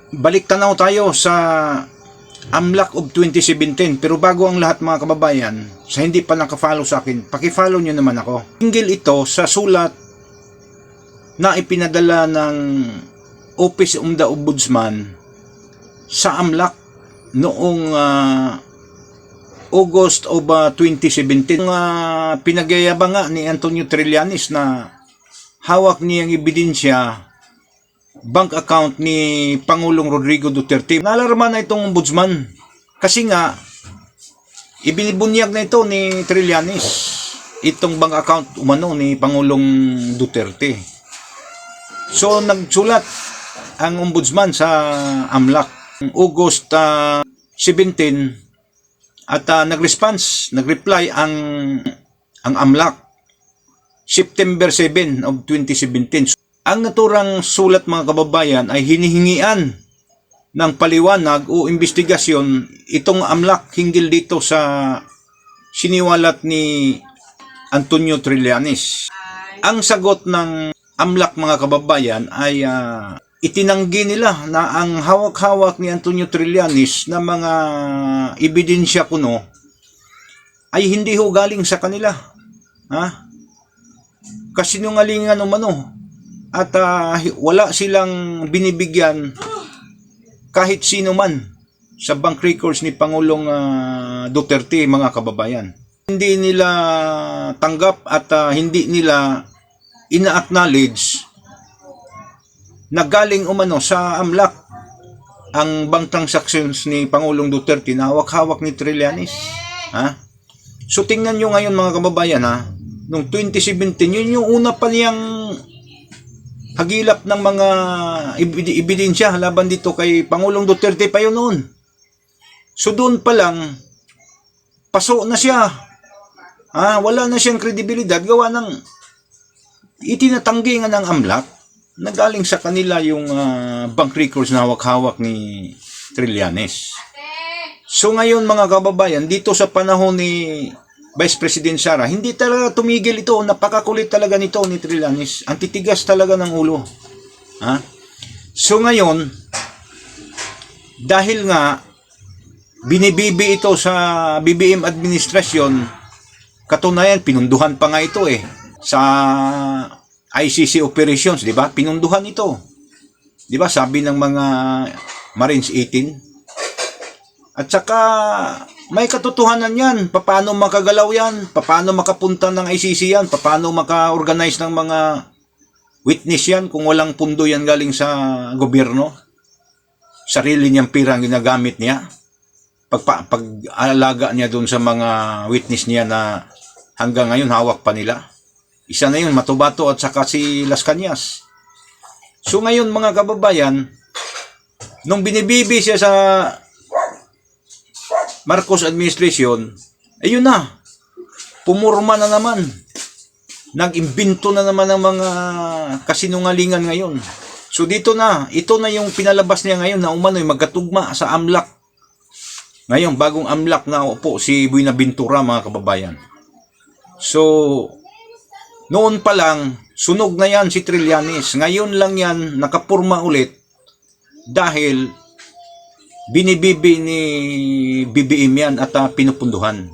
Balik tanaw tayo sa AMLAC of 2017. Pero bago ang lahat mga kababayan, sa hindi pa nakafollow sa akin, pakifollow nyo naman ako. Hinggil ito sa sulat na ipinadala ng Office of the Ombudsman sa AMLAC noong August of 2017. Pinagyayabang nga ni Antonio Trillanes na hawak niyang ebidensya bank account ni Pangulong Rodrigo Duterte. Nalarma na itong ombudsman kasi nga ibinibunyag na ito ni Trillanes itong bank account umano ni Pangulong Duterte. So nagsulat ang ombudsman sa AMLAC August 17 at nag-reply ang AMLAC September 7 of 2017. Ang naturang sulat mga kababayan ay hinihingian ng paliwanag o investigasyon itong AMLAC hinggil dito sa siniwalat ni Antonio Trillanes. Ang sagot ng AMLAC mga kababayan ay itinanggi nila na ang hawak-hawak ni Antonio Trillanes na mga ebidensya kuno ay hindi ho galing sa kanila. Kasinungalingan umano. At wala silang binibigyan kahit sino man sa bank records ni Pangulong Duterte mga kababayan. Hindi nila tanggap at hindi nila ina-acknowledge na galing umano sa AMLAC ang bank transactions ni Pangulong Duterte na hawak-hawak ni Trillanes. So tingnan nyo ngayon mga kababayan noong 2017 yun yung una pa niyang hagilap ng mga ebidensya laban dito kay Pangulong Duterte pa yun noon. So doon pa lang, paso na siya. Wala na siyang kredibilidad. Gawa ng itinatanggi nga ng AMLAC na galing sa kanila yung bank records na hawak-hawak ni Trillanes. So ngayon mga kababayan, dito sa panahon ni Vice President Sara, hindi talaga tumigil ito. Napakakulit talaga nito ni Trillanes. Ang titigas talaga ng ulo. So ngayon, dahil nga binibibi ito sa BBM administrasyon, katunayan, pinunduhan pa nga ito sa ICC operations, di ba? Pinunduhan ito. Di ba? Sabi ng mga Marines 18. At saka may katotohanan yan. Paano makagalaw yan? Paano makapunta ng ICC yan? Paano maka-organize ng mga witness yan kung walang pundo yan galing sa gobyerno? Sarili niyang pirang ginagamit niya. Pag-alaga niya doon sa mga witness niya na hanggang ngayon hawak pa nila. Isa na yun, Matubato at saka si Las Cañas. So ngayon mga kababayan, nung binibibi siya sa Marcos administration, ayun na, pumurma na naman. Nag-imbento na naman ng mga kasinungalingan ngayon. So dito na, ito na yung pinalabas niya ngayon na umano'y magkatugma sa AMLAC. Ngayon, bagong AMLAC na upo si Buenaventura mga kababayan. So, noon pa lang, sunog na yan si Trillanes. Ngayon lang yan, nakapurma ulit dahil binibibi ni BBM yan at pinupunduhan.